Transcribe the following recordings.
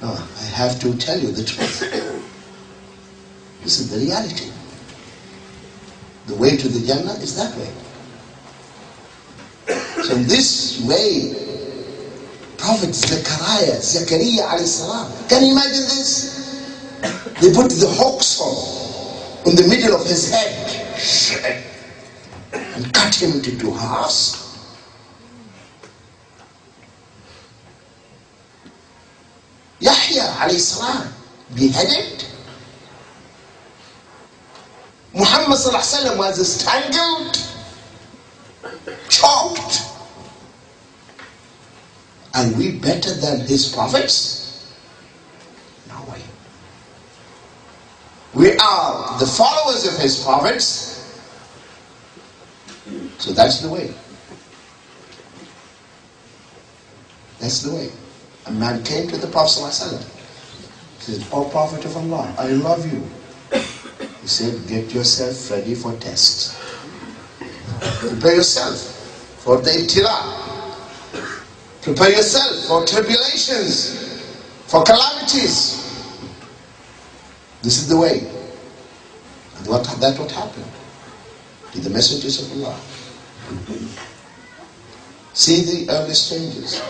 No, I have to tell you the truth. This is the reality. The way to the Jannah is that way. So in this way, Prophet Zakaria alayhi salam, can you imagine this? They put the hawksaw in the middle of his head and cut him into two halves. Yahya alayhi salam, beheaded. Muhammad sallallahu alaihi wasallam was strangled, choked. Are we better than his prophets? No way. We are the followers of his prophets. So that's the way. That's the way. A man came to the Prophet ﷺ. He said, "O Prophet of Allah, I love you." He said, "Get yourself ready for tests. Prepare yourself for the ibtila. Prepare yourself for tribulations, for calamities." This is the way. And that's what happened to the messengers of Allah. See the early strangers.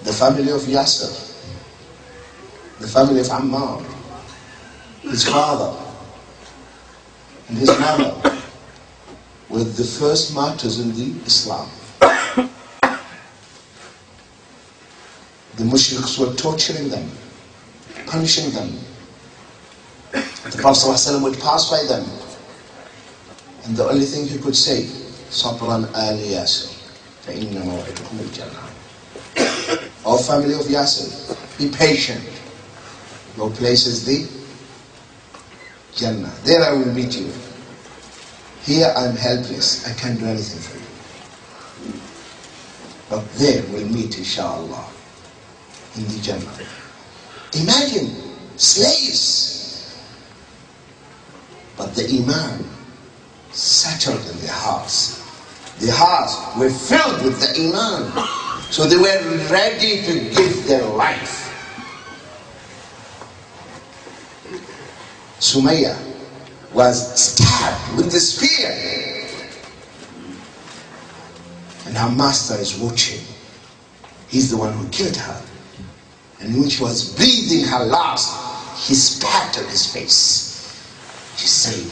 The family of Yasser, the family of Ammar, his father and his mother were the first martyrs in the Islam. The mushriks were torturing them, punishing them. The Prophet ﷺ would pass by them, and the only thing he could say, "Sabran ali Yasser, fa inna maw'idukum al-jannah." O family of Yasser, be patient. Your place is the Jannah. There I will meet you. Here I am helpless. I can't do anything for you. But there we'll meet, inshallah, in the Jannah. Imagine slaves, but the Iman settled in their hearts. Their hearts were filled with the Iman. So they were ready to give their life. Sumayya was stabbed with the spear, and her master is watching. He's the one who killed her. And when she was breathing her last, he spat on his face. She said,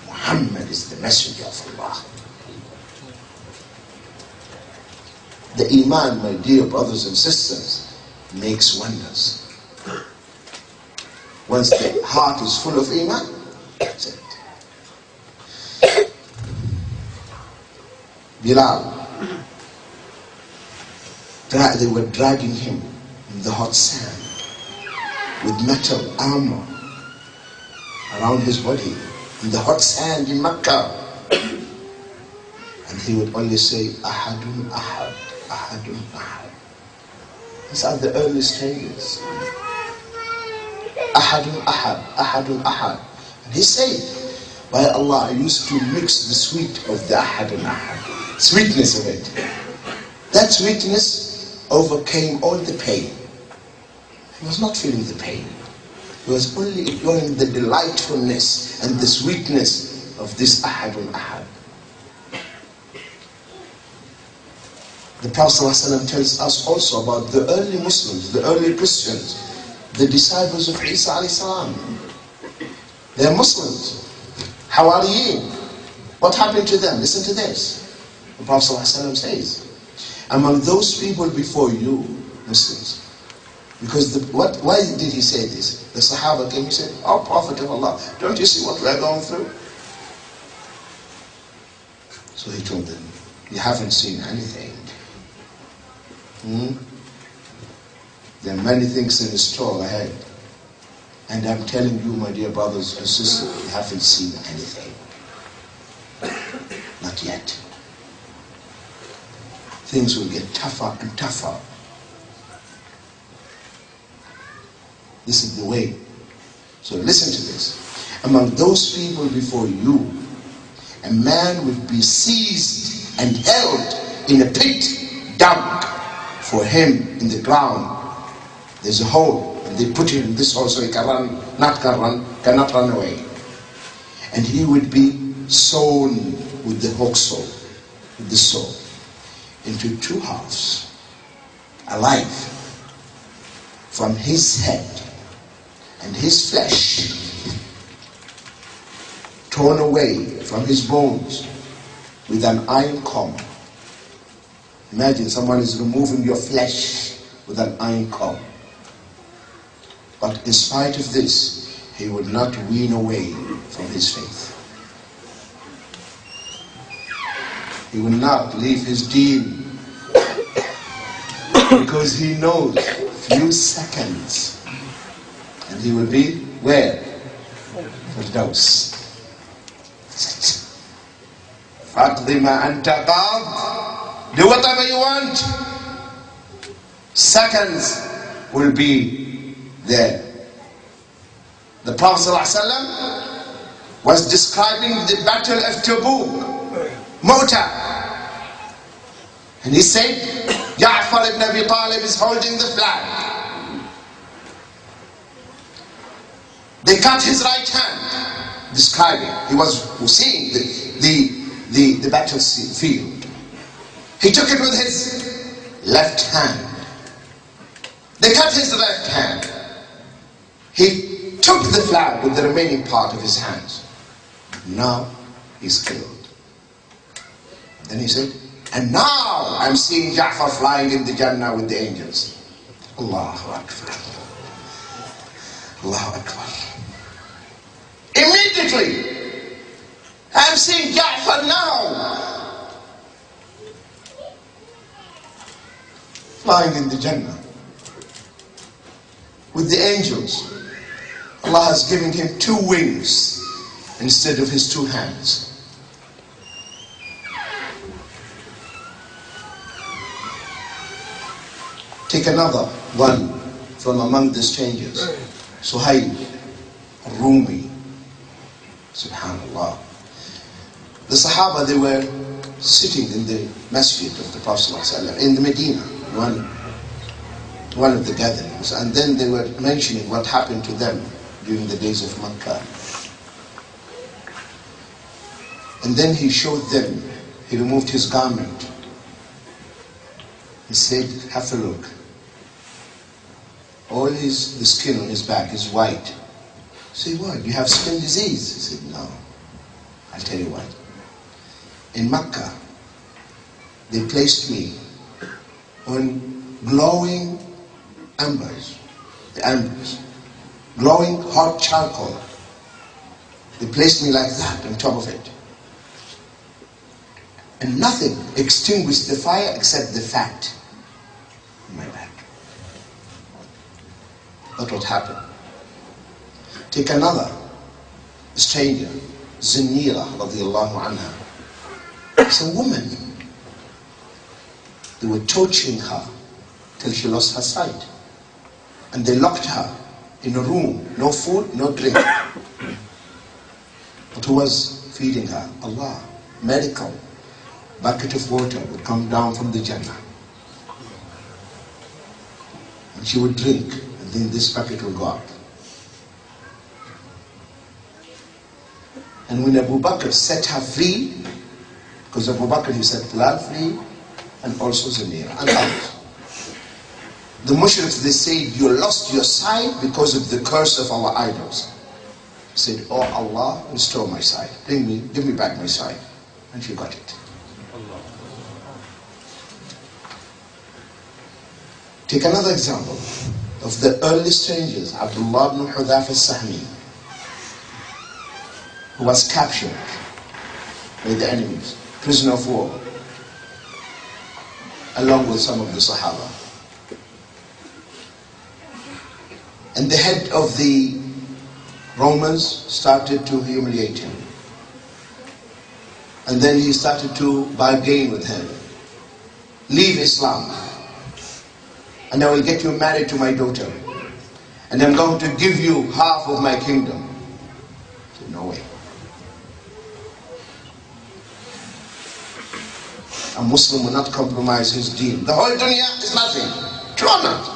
"Muhammad is the messenger of Allah." The Iman, my dear brothers and sisters, makes wonders. Once the heart is full of Iman, that's it. Bilal, they were dragging him in the hot sand with metal armor around his body in the hot sand in Mecca. And he would only say, "Ahadun ahad, ahadun ahad." These are the early stages. Ahadun ahad, ahadun ahad. And he said, "By Allah, I used to mix the sweet of the ahadun ahad, sweetness of it. That sweetness overcame all the pain." He was not feeling the pain. He was only enjoying the delightfulness and the sweetness of this ahadun ahad. The Prophet ﷺ tells us also about the early Muslims, the early Christians, the disciples of Isa alayhi salam. They are Muslims. Hawariyin. What happened to them? Listen to this. The Prophet ﷺ says, "Among those people before you, Muslims," because why did he say this? The Sahaba came, he said, "Oh Prophet of Allah, don't you see what we are going through?" So he told them, "You haven't seen anything. There are many things in store ahead. And I'm telling you, my dear brothers and sisters, you haven't seen anything. Not yet. Things will get tougher and tougher. This is the way. So listen to this. Among those people before you, a man would be seized and held in a pit dug for him in the ground, There's a hole, and they put him in this hole so he cannot run away. And he would be sewn with the hook saw, with the saw, into two halves, alive, from his head and his flesh, torn away from his bones with an iron comb. Imagine someone is removing your flesh with an iron comb. But in spite of this, he would not wean away from his faith. He will not leave his deen, because he knows few seconds and he will be where? Firdaus. Faqdi ma anta qad. Do whatever you want. Seconds will be there. The Prophet ﷺ was describing the battle of Tabuk, Mota. And he said, Ja'far ibn Abi Talib is holding the flag. They cut his right hand, describing. He was seeing the battlefield. He took it with his left hand. They cut his left hand. He took the flag with the remaining part of his hands. Now he's killed. Then he said, and now I'm seeing Ja'far flying in the Jannah with the angels. Allahu Akbar. Allahu Akbar. Immediately, I'm seeing Ja'far now flying in the Jannah with the angels. Allah has given him 2 wings instead of his 2 hands. Take another one from among the strangers. Suhaib, Rumi. Subhanallah. The Sahaba, they were sitting in the masjid of the Prophet ﷺ in the Medina, one of the gatherings, and then they were mentioning what happened to them during the days of Makkah. And then he showed them, he removed his garment. He said, have a look. All the skin on his back is white. I said, what? You have skin disease? He said, no. I'll tell you what. In Makkah, they placed me on glowing embers, glowing hot charcoal. They placed me like that on top of it. And nothing extinguished the fire except the fat in my back. That's what happened. Take another stranger, Zinira radiallahu anha. It's a woman. They were torturing her till she lost her sight. And they locked her in a room, no food, no drink. But who was feeding her? Allah. Miracle. Bucket of water would come down from the Jannah. And she would drink, and then this bucket would go up. And when Abu Bakr set her free, because Abu Bakr, he set Bilal free, and also Zinira, and others. The Mushriks, they said, you lost your sight because of the curse of our idols. He said, oh Allah, restore my sight. Give me back my sight. And she got it. Take another example of the early strangers, Abdullah ibn Hudhaf al-Sahmi, who was captured by the enemies, prisoner of war, along with some of the Sahaba. And the head of the Romans started to humiliate him. And then he started to bargain with him. Leave Islam, and I will get you married to my daughter. And I'm going to give you half of my kingdom. I said, no way. A Muslim will not compromise his deen. The whole dunya is nothing. True or not?